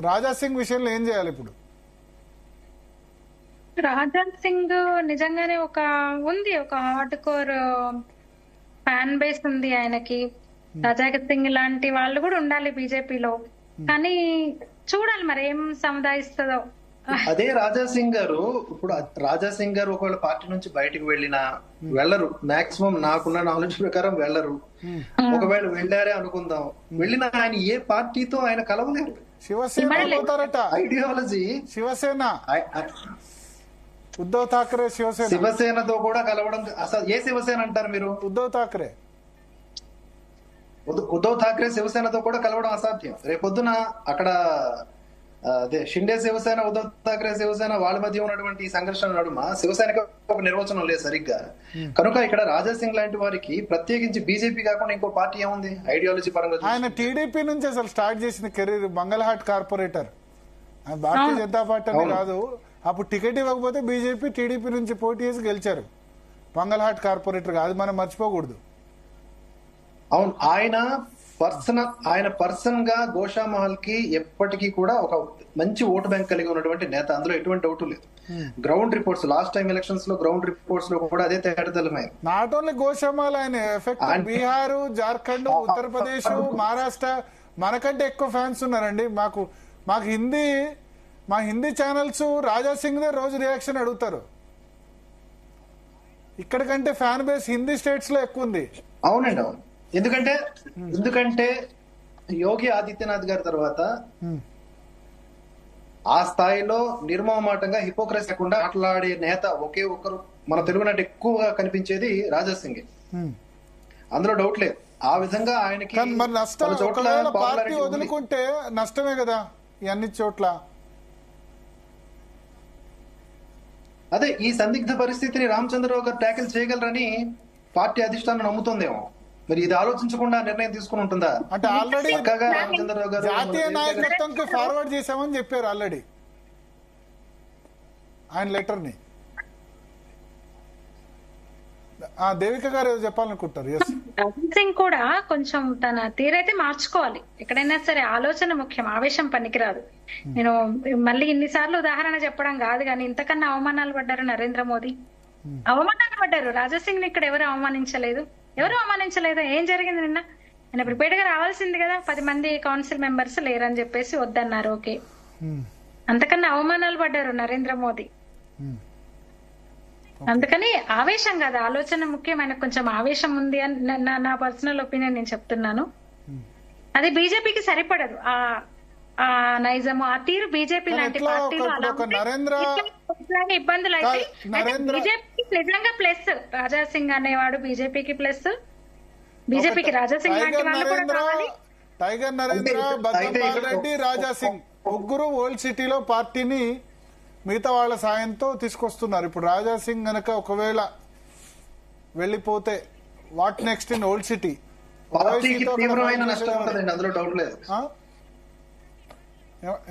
రాజా సింగ్ విషయంలో ఏం చేయాలి ఇప్పుడు? రాజా సింగ్ నిజంగానే ఒక హార్డ్ కోర్ ఫ్యాన్ బేస్ ఉంది ఆయనకి. రాజా సింగ్ లాంటి వాళ్ళు కూడా ఉండాలి బీజేపీలో, కానీ చూడాలి మరి ఏం సముదాయిస్తుందో. అదే రాజా సింగ్ గారు, ఇప్పుడు రాజా సింగ్ గారు ఒకవేళ పార్టీ నుంచి బయటకు వెళ్ళరు, మాక్సిమం నాకున్న నాలెడ్జ్ ప్రకారం వెళ్ళరు. ఒకవేళ వెళ్ళారే అనుకుందాం, వెళ్ళిన ఆయన ఏ పార్టీతో ఆయన కలవలేరు. శివసేన ఐడియాలజీ శివసేన, ఉద్ధవ్ ఠాక్రే శివసేనతో కూడా కలవడం అసలు ఏ శివసేన అంటారు మీరు? ఉద్ధవ్ ఠాక్రే శివసేనతో కూడా కలవడం అసాధ్యం. రేపొద్దున అక్కడ అదే షిండే శివసేన, ఉద్ధవ్ ఠాక్రే శివసేన వాళ్ళ మధ్య ఉన్నటువంటి ఈ సంఘర్షణ నడుమ శివసేనకి ఒక నిర్వచనం లేదు సరిగ్గా. కనుక ఇక్కడ రాజా సింగ్ లాంటి వారికి ప్రత్యేకించి బీజేపీ కాకుండా ఇంకో పార్టీ ఏముంది ఐడియాలజీ పరంగా? ఆయన టీడీపీ నుంచి అసలు స్టార్ట్ చేసిన కెరీర్, మంగళహాట్ కార్పొరేటర్, భారతీయ జనతా పార్టీ అని కాదు. అప్పుడు టికెట్ ఇవ్వకపోతే బీజేపీ టీడీపీ నుంచి పోటీ చేసి గెలిచారు మంగళహాట్ కార్పొరేటర్ గా, అది మనం మర్చిపోకూడదు. అవును, ఆయన పర్సన్ గా గోషామహల్ కి ఎప్పటికీ కూడా ఒక మంచి ఓటు బ్యాంక్ కలిగి ఉన్నటువంటి నేత, అందులో ఎటువంటి డౌట్ లేదు. Ground reports, last time elections లో గ్రౌండ్ రిపోర్ట్స్ లో కూడా అదే తేటతెల్లమైంది. నాట్ ఓన్లీ గోషామహల్, ఆయన ఎఫెక్ట్ బీహార్, జార్ఖండ్, ఉత్తరప్రదేశ్, మహారాష్ట్ర మనకంటే ఎక్కువ ఫ్యాన్స్ ఉన్నారండి. మాకు హిందీ ఛానల్స్ రాజా సింగ్ దే రోజు రియాక్షన్ అడుగుతారు. ఇక్కడికంటే ఫ్యాన్ బేస్ హిందీ స్టేట్స్ లో ఎక్కువ ఉంది. అవునండి, అవును. ఎందుకంటే యోగి ఆదిత్యనాథ్ గారి తర్వాత ఆ స్థాయిలో నిర్మమాటంగా హిపోక్రసీ లేకుండా మాట్లాడే నేత ఒకే ఒక్కరు మన తెలుగు నాటి ఎక్కువగా కనిపించేది రాజా సింగ్, అందులో డౌట్ లేదు. ఆ విధంగా ఆయనకి పార్టీ వదులుకుంటే నష్టమే కదా ఈ అన్ని చోట్ల. అదే ఈ సందిగ్ధ పరిస్థితిని రామచంద్రరావు గారు ట్యాకిల్ చేయగలరని పార్టీ అధిష్టానం నమ్ముతోందేమో. మరి ఇది ఆలోచించకుండా నిర్ణయం తీసుకుని ఉంటుందా? అంటే ఆల్రెడీ రామచంద్రరావు గారు జాతీయ నాయకత్వంకి ఫార్వర్డ్ చేశామని చెప్పారు ఆల్రెడీ ఆయన లెటర్ ని. దేవిక గారు ఏదో చెప్పాలనుకుంటారు. రాజా సింగ్ కూడా కొంచెం తన తీరైతే మార్చుకోవాలి. ఎక్కడైనా సరే ఆలోచన ముఖ్యం, ఆవేశం పనికిరాదు. నేను మళ్ళీ ఇన్నిసార్లు ఉదాహరణ చెప్పడం కాదు, కానీ ఇంతకన్నా అవమానాలు పడ్డారు నరేంద్ర మోదీ, అవమానాలు పడ్డారు. రాజా సింగ్ ని ఇక్కడ ఎవరు అవమానించలేదు. ఏం జరిగింది నిన్న? ఆయన ప్రిపేర్డ్ గా రావాల్సింది కదా. 10 మంది కౌన్సిల్ మెంబర్స్ లేరని చెప్పేసి వద్దన్నారు, ఓకే. అంతకన్నా అవమానాలు పడ్డారు నరేంద్ర మోదీ. అందుకని ఆవేశం కాదు, ఆలోచన ముఖ్యం. ఆయనకు కొంచెం ఆవేశం ఉంది అని నా పర్సనల్ ఒపీనియన్ నేను చెప్తున్నాను. అది బీజేపీకి సరిపడదు. ఆ నైజము, ఆ తీరు బీజేపీ లాంటి పార్టీలు ఇబ్బందులు అయితే బీజేపీకి నిజంగా ప్లస్. రాజా సింగ్ అనేవాడు బీజేపీకి ప్లస్. బీజేపీకి రాజా సింగ్ లాంటి వాళ్ళు కూడా కావాలి. టైగర్ నరేంద్ర, బద్దంపాల్ రెడ్డి, రాజా సింగ్ ముగ్గురు ఓల్డ్ సిటీలో పార్టీని మిగతా వాళ్ళ సాయంతో తీసుకొస్తున్నారు. ఇప్పుడు రాజా సింగ్ గనక ఒకవేళ వెళ్ళిపోతే what next in old city?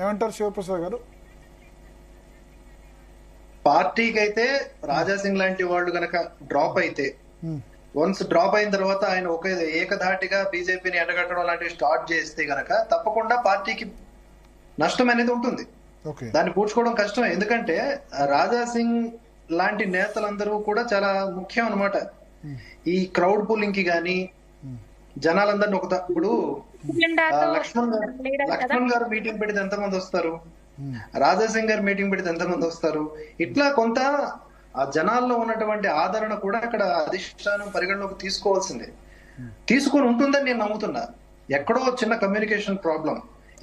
ఏమంటారు శివప్రసాద్ గారు? పార్టీకి అయితే రాజా సింగ్ లాంటి వాళ్ళు గనక డ్రాప్ అయితే, వన్స్ డ్రాప్ అయిన తర్వాత ఆయన ఒక ఏకధాటిగా బీజేపీని ఎండగట్టడం లాంటివి స్టార్ట్ చేస్తే గనక తప్పకుండా పార్టీకి నష్టం అనేది ఉంటుంది. దాన్ని పూడ్చుకోవడం కష్టమే. ఎందుకంటే రాజా సింగ్ లాంటి నేతలందరూ కూడా చాలా ముఖ్యం అన్నమాట. ఈ క్రౌడ్ పుల్లింగ్ కి గాని జనాలందరినీ ఇప్పుడు లక్ష్మణ్ గారు మీటింగ్ పెడితే ఎంతమంది వస్తారు, రాజా సింగ్ గారు మీటింగ్ పెడితే ఎంతమంది వస్తారు, ఇట్లా కొంత ఆ జనాల్లో ఉన్నటువంటి ఆదరణ కూడా అక్కడ అధిష్టానం పరిగణలోకి తీసుకోవాల్సిందే. తీసుకొని ఉంటుందని నేను నమ్ముతున్నా. ఎక్కడో చిన్న కమ్యూనికేషన్ ప్రాబ్లం,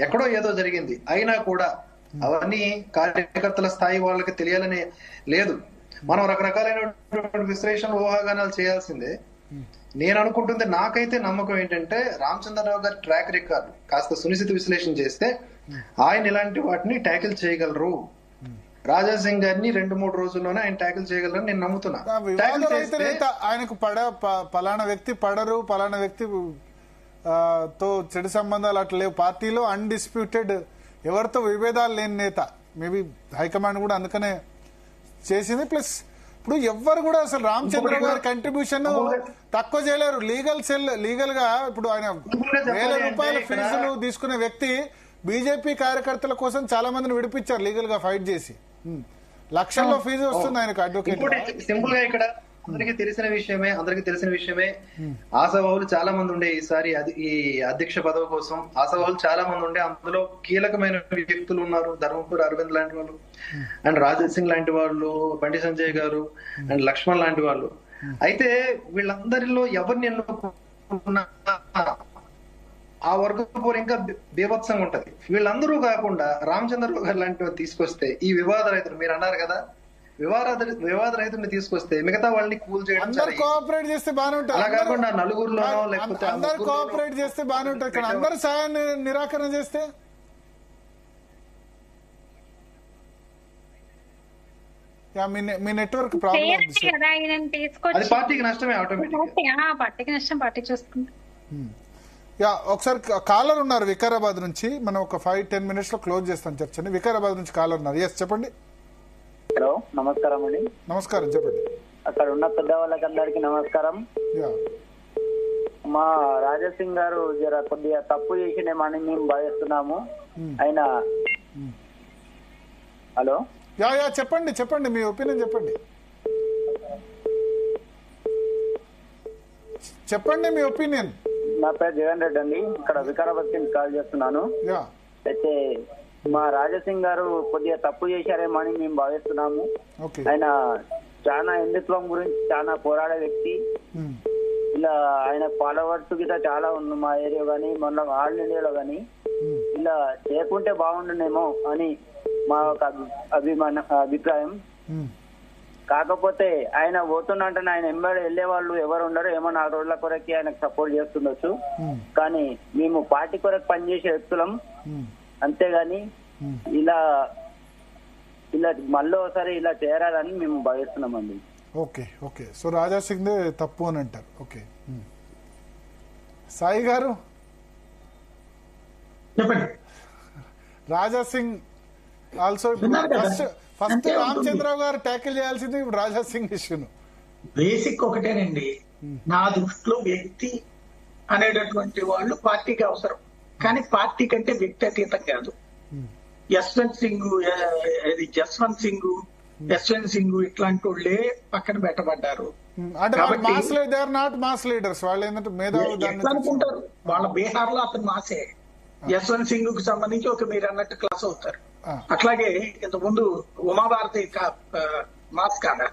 ఎక్కడో ఏదో జరిగింది, అయినా కూడా అవన్నీ కార్యకర్తల స్థాయి వాళ్ళకి తెలియాలని లేదు. మనం రకరకాలైన విశ్లేషణ, ఊహాగానాలు చేయాల్సిందే. నేను అనుకుంటుంది, నాకైతే నమ్మకం ఏంటంటే రామచంద్రరావు గారి ట్రాక్ రికార్డ్ కాస్త సునిశ్చిత విశ్లేషణ చేస్తే ఆయన ఇలాంటి వాటిని ట్యాకిల్ చేయగలరు. రాజా సింగ్ గారిని 2-3 రోజుల్లోనే ఆయన ట్యాకిల్ చేయగలరని నేను నమ్ముతున్నా. ఆయనకు పలానా వ్యక్తి పడరు, పలానా వ్యక్తి తో చెడు సంబంధాలు అట్లా లేవు. పార్టీలో అన్డిస్ప్యూటెడ్, ఎవరితో విభేదాలు లేని నేత. మేబీ హైకమాండ్ కూడా అందుకనే చేసింది. ప్లస్ ఇప్పుడు ఎవ్వరు కూడా అసలు రామచంద్ర గారి కంట్రిబ్యూషన్ తక్కువ చేయలేరు. లీగల్ గా ఇప్పుడు ఆయన ₹1000 ఫీజులు తీసుకునే వ్యక్తి బీజేపీ కార్యకర్తల కోసం చాలా మందిని విడిపించారు లీగల్ గా ఫైట్ చేసి. లక్షల్లో ఫీజు వస్తుంది ఆయనకు అడ్వకేట్. సింపుల్ గా ఇక్కడ అందరికి తెలిసిన విషయమే ఆశావాహులు చాలా మంది ఉండే ఈసారి ఈ అధ్యక్ష పదవి కోసం ఆశావాహులు చాలా మంది ఉండే. అందులో కీలకమైన వ్యక్తులు ఉన్నారు, ధర్మపురి అరవింద్ లాంటి వాళ్ళు అండ్ రాజేష్ సింగ్ లాంటి వాళ్ళు, బండి సంజయ్ గారు అండ్ లక్ష్మణ్ లాంటి వాళ్ళు. అయితే వీళ్ళందరిలో ఎవరిని ఎన్నుకున్నా ఆ వర్గపోరు ఇంకా బీభత్సంగా ఉంటది. వీళ్ళందరూ కాకుండా రామచంద్రరావు గారు లాంటి తీసుకొస్తే ఈ వివాద రైతులు మీరు అన్నారు కదా, వివాద రైతుల్ని తీసుకొస్తే మిగతా వాళ్ళని కూల్ చేయడం కోఆపరేట్ చేస్తే బాగానే ఉంటుంది. అలా కాకుండా నలుగురులోనో లేకపోతే అందరు కోఆపరేట్ చేస్తే బాగానే ఉంటుంది. కానీ అందరు సాయాన్ని నిరాకరణ చేస్తే మీ నెట్వర్క్ ప్రాబ్లం, అది పార్టీకి నష్టమే ఆటోమేటిక్. పార్టీకి నష్టం, పార్టీ చూసుకుంటాం. ఒకసారి కాలర్ ఉన్నారు వికారాబాద్ నుంచి, మనం ఒక 5-10 minutes లో క్లోజ్ చేస్తాం చర్చని. వికారాబాద్ నుంచి కాలర్ ఉన్నారు. ఎస్ చెప్పండి. హలో, నమస్కారం అండి. నమస్కారం, చెప్పండి. అక్కడ ఉన్న పెద్దవాళ్ళకి అందరికి నమస్కారం. మా రాజాసింగ్ గారు జర కొద్దిగా తప్పు చేసినేమని మేము భావిస్తున్నాము. ఆయన హలో చెప్పండి మీ ఒపీనియన్ చెప్పండి మీ ఒపీనియన్. నా పేరు జగన్ రెడ్డి అండి, ఇక్కడ వికారాబాద్ నుంచి కాల్ చేస్తున్నాను. అయితే మా రాజాసింగ్ గారు కొద్దిగా తప్పు చేశారేమో అని మేము భావిస్తున్నాము. ఆయన చాలా హిందుత్వం గురించి చాలా పోరాడే వ్యక్తి. ఇలా ఆయన ఫాలోవర్స్ గిట్లా చాలా ఉంది మా ఏరియా గానీ మొన్న ఆల్ ఇండియాలో గానీ. ఇలా చేయకుంటే బాగుండునేమో అని మా ఒక అభిప్రాయం. కాకపోతే ఆయన పోతున్నంటే ఆయన ఎంబడి వెళ్లే వాళ్ళు ఎవరు ఉండరు, ఏమో 4 రోజుల కొరకి ఆయనకు సపోర్ట్ చేస్తుండొచ్చు. కానీ మేము పార్టీ కొరకు పనిచేసే వ్యక్తులం, అంతేగాని ఇలా మళ్ళీ ఒకసారి ఇలా చేరాలని మేము భావిస్తున్నామండి. ఓకే సో రాజా సింగ్ తప్పు అని అంటారు. ఓకే, సాయి గారు చెప్పండి. రాజా సింగ్ ఆల్సో ఫస్ట్ రామచంద్రరావు గారు ట్యాకిల్ చేయాల్సింది ఇప్పుడు రాజా సింగ్ ఇష్యూను. బేసిక్ ఒకటేనండి, నా దృష్టిలో వ్యక్తి అనేటటువంటి వాళ్ళు పార్టీకి అవసరం, కానీ పార్టీ కంటే వ్యక్తి అతీతం కాదు. జస్వంత్ సింగ్ ఇట్లాంటి వాళ్ళే పక్కన పెట్టబడ్డారు. అనుకుంటారు వాళ్ళ బీహార్ లో అతను మాసే. యశ్వంత్ సింగ్ కు సంబంధించి ఒక మీరు అన్నట్టు క్లాస్ అవుతారు. అట్లాగే ఇంతకుముందు ఉమాభారతి మాస్ కాదా,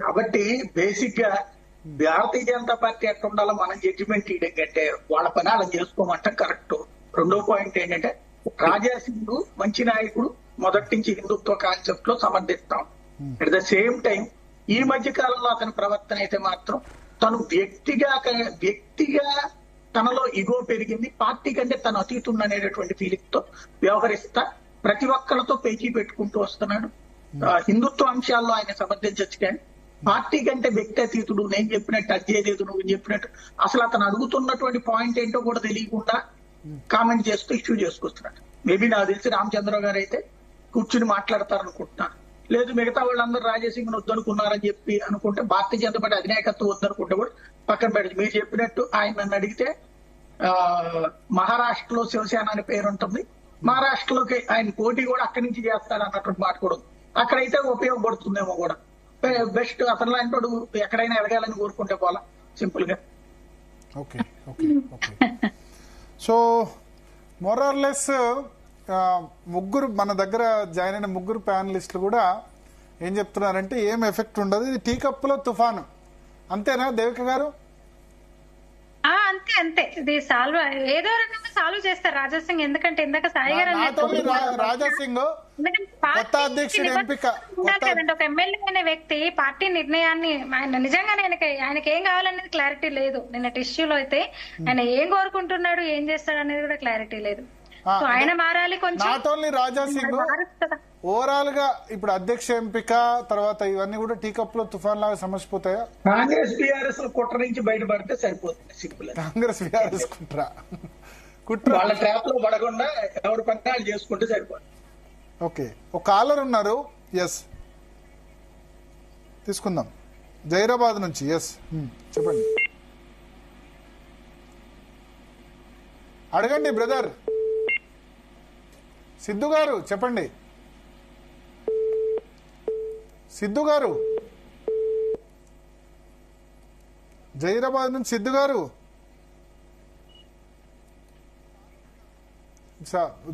కాబట్టి బేసిక్ గా భారతీయ జనతా పార్టీ ఎట్లా ఉండాలో మనం జడ్జిమెంట్ ఇయడం కంటే వాళ్ళ పని అలా చేసుకోమంటే కరెక్ట్. రెండో పాయింట్ ఏంటంటే రాజా సింగ్ మంచి నాయకుడు, మొదటి నుంచి హిందుత్వ కాన్సెప్ట్ లో సమర్థిస్తాం. అట్ ద సేమ్ టైం ఈ మధ్య కాలంలో అతని ప్రవర్తన అయితే మాత్రం తను వ్యక్తిగా తనలో ఇగో పెరిగింది, పార్టీ కంటే తను అతీతుడు అనేటటువంటి ఫీలింగ్ తో వ్యవహరిస్తా ప్రతి ఒక్కరితో పేచీ పెట్టుకుంటూ వస్తున్నాడు. హిందుత్వ అంశాల్లో ఆయన సమర్థించచ్చు, కానీ పార్టీ కంటే వ్యక్తి అతీతుడు, నేను చెప్పినట్టు అధ్యయలేదు నువ్వు చెప్పినట్టు, అసలు అతను అడుగుతున్నటువంటి పాయింట్ ఏంటో కూడా తెలియకుండా కామెంట్ చేస్తూ ఇష్యూ చేసుకొస్తున్నాడు. మేబీ నాకు తెలిసి రామచంద్రరావు గారు అయితే కూర్చుని మాట్లాడతారనుకుంటున్నాను. లేదు మిగతా వాళ్ళందరూ రాజాసింగ్ వద్దనుకున్నారని చెప్పి అనుకుంటే, భారతీయ జనతా పార్టీ అధినాయకత్వం వద్దనుకుంటే కూడా పక్కన పెట్టి మీరు చెప్పినట్టు ఆయన నన్ను అడిగితే మహారాష్ట్రలో శివసేన అనే పేరు ఉంటుంది, మహారాష్ట్రలోకి ఆయన పోటీ కూడా అక్కడి నుంచి చేస్తాడు అన్నటువంటి మాట కూడా ఉంది. అక్కడైతే ఉపయోగపడుతుందేమో కూడా. బెస్ట్ అతను లాంటి వాడు ఎక్కడైనా ఎదగాలని కోరుకుంటే పోలా సింపుల్ గా. ఓకే సో మోరార్లెస్ ముగ్గురు మన దగ్గర జాయిన్ అయిన ముగ్గురు ప్యానలిస్టులు కూడా ఏం చెప్తున్నారంటే ఏం ఎఫెక్ట్ ఉండదు, ఇది టీ కప్పులో తుఫాను. అంతేనా దేవిక గారు? అంతే ఇది సాల్వ్ ఏదో రకంగా సాల్వ్ చేస్తారు రాజా సింగ్. ఎందుకంటే ఇందాక సాయి గారు రాజా సింగ్ ఒక ఎమ్మెల్యే అనే వ్యక్తి పార్టీ నిర్ణయాన్ని నిజంగానే ఆయనకి ఏం కావాలనేది క్లారిటీ లేదు. నిన్నటి ఇష్యూలో అయితే ఆయన ఏం కోరుకుంటున్నాడు, ఏం చేస్తాడు అనేది కూడా క్లారిటీ లేదు. ఆయన మారాలి కొంచెం. Not only Raja Singh, overall గా ఇప్పుడు అధ్యక్ష ఎంపిక తర్వాత ఇవన్నీ కూడా టీ కప్ లో తుఫాన్ లాగా సమసిపోతాయా? కాంగ్రెస్ బీఆర్ఎస్ కుట్ర నుంచి బయటపడితే సరిపోతుంది. సింపుల్. కాంగ్రెస్ బీఆర్ఎస్ కుట్ర వాళ్ళ ట్రాప్ లో పడకుండా ఎవరి పని చేసుకుంటే సరిపోతుంది. ఓకే, ఒక కాలర్ ఉన్నారు. ఎస్ తీసుకుందాం, జైరాబాద్ నుంచి. ఎస్ చెప్పండి. అడగండి బ్రదర్. సిద్ధు గారు చెప్పండి. సిద్ధు గారు, జైరాబాద్ నుంచి సిద్ధు గారు.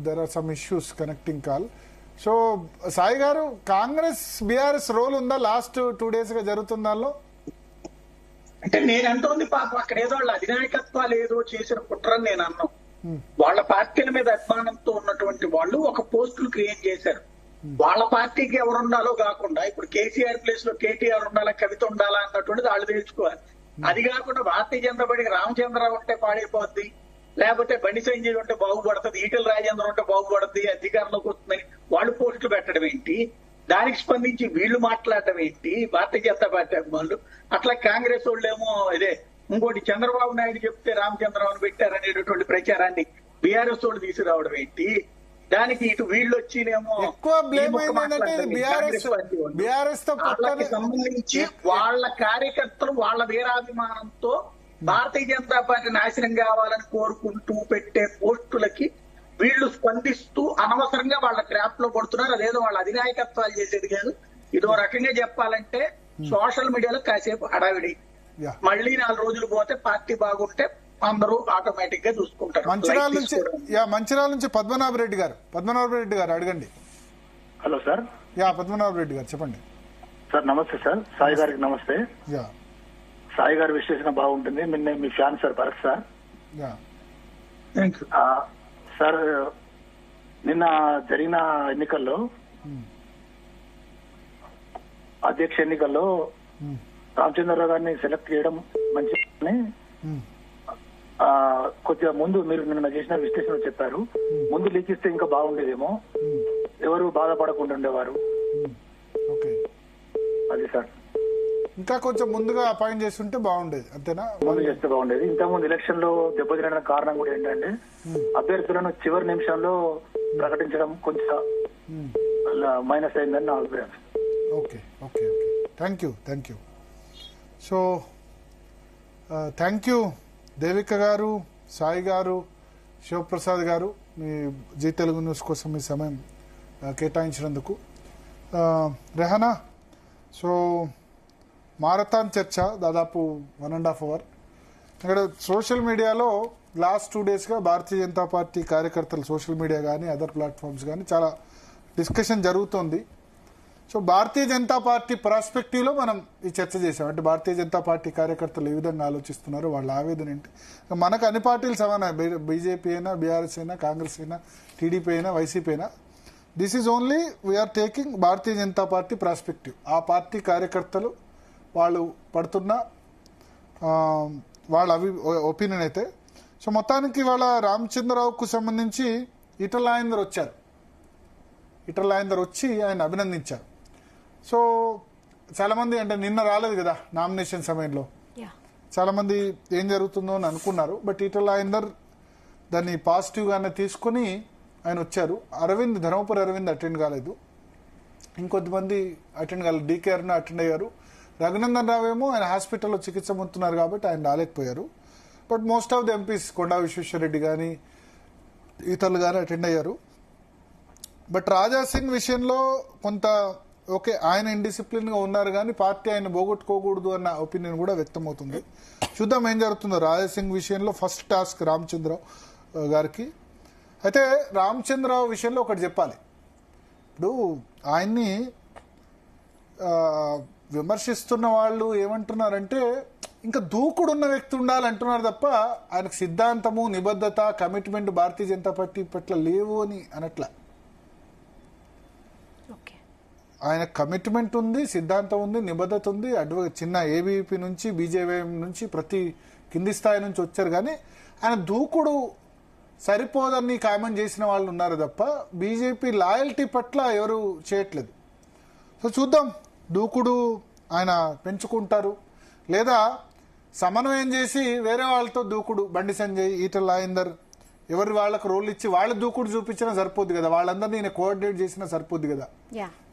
There are some issues connecting call. So Sai గారు, కాంగ్రెస్ బీఆర్ఎస్ రోల్ ఉందా లాస్ట్ 2 days గా జరుగుతున్న దానిలో? అంటే నేను అంటోంది పాపం అక్కడ ఏదో వాళ్ళ అధినాయకత్వాలు ఏదో చేసిన కుట్రని నేను అన్నాం. వాళ్ళ పార్టీల మీద అభిమానంతో ఉన్నటువంటి వాళ్ళు ఒక పోస్టులు క్రియేట్ చేశారు. వాళ్ళ పార్టీకి ఎవరు ఉండాలో కాకుండా ఇప్పుడు కేసీఆర్ ప్లేస్ లో కేటీఆర్ ఉండాలా, కవిత ఉండాలా అన్నటువంటిది వాళ్ళు తెలుసుకోవాలి. అది కాకుండా భారతీయ జనతా పార్టీకి రామచంద్రరావు ఉంటే పాడైపోద్ది, లేకపోతే బండి సంజయ్ ఉంటే బాగుపడుతుంది, ఈటెల రాజేంద్ర ఉంటే బాగుపడుతుంది, అధికారంలోకి వస్తుందని వాళ్ళు పోస్టులు పెట్టడం ఏంటి, దానికి స్పందించి వీళ్ళు మాట్లాడటం ఏంటి భారతీయ జనతా పార్టీ అభిమానులు. అట్లా కాంగ్రెస్ వాళ్ళేమో ఇదే ఇంకోటి చంద్రబాబు నాయుడు చెప్తే రామచంద్రరావుని పెట్టారనేటటువంటి ప్రచారాన్ని బీఆర్ఎస్ వాళ్ళు తీసుకురావడం ఏంటి, దానికి ఇటు వీళ్ళు వచ్చినేమో ఎక్కువ బ్లేమ్ ఏంటంటే బీఆర్ఎస్ తో వాళ్ళకి సంబంధించి వాళ్ళ కార్యకర్తలు వాళ్ళ వీరాభిమానంతో భారతీయ జనతా పార్టీ నాశనం కావాలని కోరుకుంటూ పెట్టే పోస్టులకి వీళ్ళు స్పందిస్తూ అనవసరంగా వాళ్ళ ట్రాప్ లో పడుతున్నారు. అదేదో వాళ్ళ అధినాయకత్వాలు చేసేది కాదు. ఇదో రకంగా చెప్పాలంటే సోషల్ మీడియాలో కాసేపు హడావిడి, మళ్ళీ 4 రోజులు పోతే పార్టీ బాగుంటే అందరూ ఆటోమేటిక్ గా చూసుకుంటారు. మంచిర్యాల నుంచి పద్మనాభ రెడ్డి గారు అడగండి. Hello sir. పద్మనాభ రెడ్డి గారు చెప్పండి. సార్ నమస్తే సార్. సాయి గారికి నమస్తే. సాయి గారి విశ్లేషణ బాగుంటుంది. మీ fan sir Bharat sir. Sir నిన్న జరిగిన ఎన్నికల్లో అధ్యక్ష ఎన్నికల్లో రామచంద్రరావు గారిని సెలెక్ట్ చేయడం మంచిదని కొద్దిగా ముందు మీరు నిన్న చేసిన విశ్లేషణ చెప్పారు. ముందు లీక్ ఇస్తే ఇంకా బాగుండేదేమో, ఎవరు బాధపడకుండా ఉండేవారు. అది సార్ ఇంకా కొంచెం ముందుగా అపాయింట్ చేస్తుంటే బాగుండేది, అంతేనా? ముందు చేస్తే బాగుండేది. ఇంతకుముందు ఎలక్షన్ లో దెబ్బతినడానికి కారణం కూడా ఏంటంటే అభ్యర్థులను చివరి నిమిషంలో ప్రకటించడం కొంచెం మైనస్ అయిందని నా అభిప్రాయం. Okay okay okay, thank you. So thank you Devika గారు, సాయి గారు, శివప్రసాద్ గారు, మీ జీ తెలుగు న్యూస్ కోసం మీ సమయం కేటాయించినందుకు. రెహానా, సో మారథాన్ చర్చ దాదాపు 1.5 hour. ఇక్కడ సోషల్ మీడియాలో లాస్ట్ 2 daysగా భారతీయ జనతా పార్టీ కార్యకర్తలు సోషల్ మీడియా కానీ అదర్ ప్లాట్ఫామ్స్ కానీ చాలా డిస్కషన్ జరుగుతోంది. సో భారతీయ జనతా పార్టీ పర్స్పెక్టివ్లో మనం ఈ చర్చ చేసాం. అంటే భారతీయ జనతా పార్టీ కార్యకర్తలు ఏ విధంగా ఆలోచిస్తున్నారో, వాళ్ళ ఆవేదన ఏంటి. మనకు అన్ని పార్టీలు సమానం, బీజేపీ అయినా, బీఆర్ఎస్ అయినా, కాంగ్రెస్ అయినా, టీడీపీ అయినా, వైసీపీ అయినా. This is only we're taking Bharatiya Janata party perspective. ఆ పార్టీ కార్యకర్తలు వాళ్ళు పడుతున్న వాళ్ళ ఒపీనియన్ అయితే. సో మొత్తానికి వాళ్ళ రామచంద్రరావుకు సంబంధించి ఈటెల రాజేందర్ వచ్చి ఆయన అభినందించారు. సో చాలామంది, అంటే నిన్న రాలేదు కదా నామినేషన్ సమయంలో, చాలామంది ఏం జరుగుతుందో అని అనుకున్నారు. బట్ ఈటెల రాజేందర్ దాన్ని పాజిటివ్గానే తీసుకుని ఆయన వచ్చారు. ధర్మపురి అరవింద్ అటెండ్ కాలేదు, ఇంకొద్దిమంది అటెండ్ కాలేదు. డీకేఆర్ని అటెండ్ అయ్యారు. రఘునందన్ రావు ఏమో ఆయన హాస్పిటల్లో చికిత్స పొందుతున్నారు కాబట్టి ఆయన రాలేకపోయారు. But most of the MPs Konda Vishweshwar Reddy కానీ ఇతరులు కానీ అటెండ్ అయ్యారు. బట్ రాజా సింగ్ విషయంలో కొంత ఓకే, ఆయన ఇండిసిప్లిన్గా ఉన్నారు కానీ పార్టీ ఆయన పోగొట్టుకోకూడదు అన్న ఒపీనియన్ కూడా వ్యక్తమవుతుంది. చూద్దాం ఏం జరుగుతుందో రాజా సింగ్ విషయంలో. ఫస్ట్ టాస్క్ రామచంద్రరావు గారికి. అయితే రామచంద్రరావు విషయంలో ఒకటి చెప్పాలి. ఇప్పుడు ఆయన్ని విమర్శిస్తున్న వాళ్ళు ఏమంటున్నారంటే ఇంకా దూకుడున్న వ్యక్తి ఉండాలంటున్నారు తప్ప ఆయనకు సిద్ధాంతము, నిబద్ధత, కమిట్మెంట్ భారతీయ జనతా పార్టీ పట్ల లేవు అని అనట్ల. ఆయన కమిట్మెంట్ ఉంది, సిద్ధాంతం ఉంది, నిబద్ధత ఉంది. చిన్న ఏబీవీపీ నుంచి, బీజేవైఎం నుంచి, ప్రతి కింది స్థాయి నుంచి వచ్చారు. కానీ ఆయన దూకుడు సరిపోదని కామెంట్ చేసిన వాళ్ళు ఉన్నారు తప్ప బీజేపీ లాయల్టీ పట్ల ఎవరు చేయట్లేదు. సో చూద్దాం, దూకుడు ఆయన పెంచుకుంటారు లేదా సమన్వయం చేసి వేరే వాళ్ళతో దూకుడు, బండి సంజయ్, ఈటెల రాజేందర్ ఎవరి వాళ్ళకు రోల్ ఇచ్చి వాళ్ళ దూకుడు చూపించినా సరిపోద్ది కదా, వాళ్ళందరినీ ఈయన కోఆర్డినేట్ చేసినా సరిపోద్ది కదా.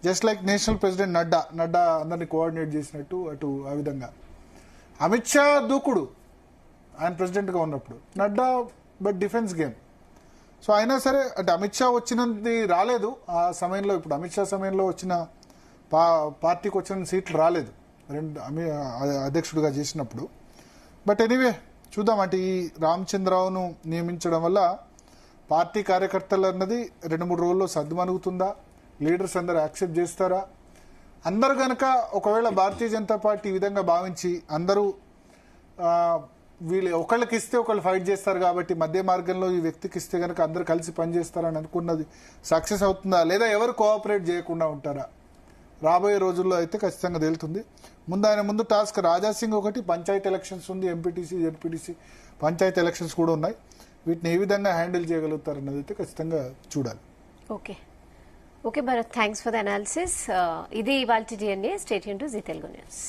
Just like national president Nadda అందరినీ కోఆర్డినేట్ చేసినట్టు అటు ఆ విధంగా. అమిత్ షా దూకుడు ఆయన ప్రెసిడెంట్గా ఉన్నప్పుడు, Nadda but defence game. So అయినా సరే అంటే అమిత్ షా వచ్చినది రాలేదు ఆ సమయంలో. ఇప్పుడు అమిత్ షా సమయంలో వచ్చిన పార్టీకి వచ్చిన సీట్లు రాలేదు అధ్యక్షుడిగా చేసినప్పుడు. బట్ ఎనీవే చూద్దాం. అంటే ఈ రామచంద్రరావును నియమించడం వల్ల పార్టీ కార్యకర్తలు అన్నది 2-3 రోజుల్లో సర్దుమణుగుతుందా, లీడర్స్ అందరూ యాక్సెప్ట్ చేస్తారా? అందరూ కనుక ఒకవేళ భారతీయ జనతా పార్టీ ఈ విధంగా భావించి అందరూ వీళ్ళు ఒకళ్ళకి ఇస్తే ఒకళ్ళు ఫైట్ చేస్తారు కాబట్టి మధ్య మార్గంలో ఈ వ్యక్తికి ఇస్తే కనుక అందరూ కలిసి పనిచేస్తారని అనుకున్నది సక్సెస్ అవుతుందా, లేదా ఎవరు కోఆపరేట్ చేయకుండా ఉంటారా? రాబోయే రోజుల్లో అయితే ఖచ్చితంగా తేలుతుంది. ఆయన ముందు టాస్క్ రాజాసింగ్ ఒకటి, పంచాయతీ ఎలక్షన్స్ ఉంది, ఎంపీటీసీ జెడ్పీటీసీ పంచాయతీ ఎలక్షన్స్ కూడా ఉన్నాయి. వీటిని ఏ విధంగా హ్యాండిల్ చేయగలుగుతారన్నది అయితే ఖచ్చితంగా చూడాలి. Okay Bharat, thanks for the analysis. ఇది ఇవాల్టి DNA. Stay tune to Zee Telugu news.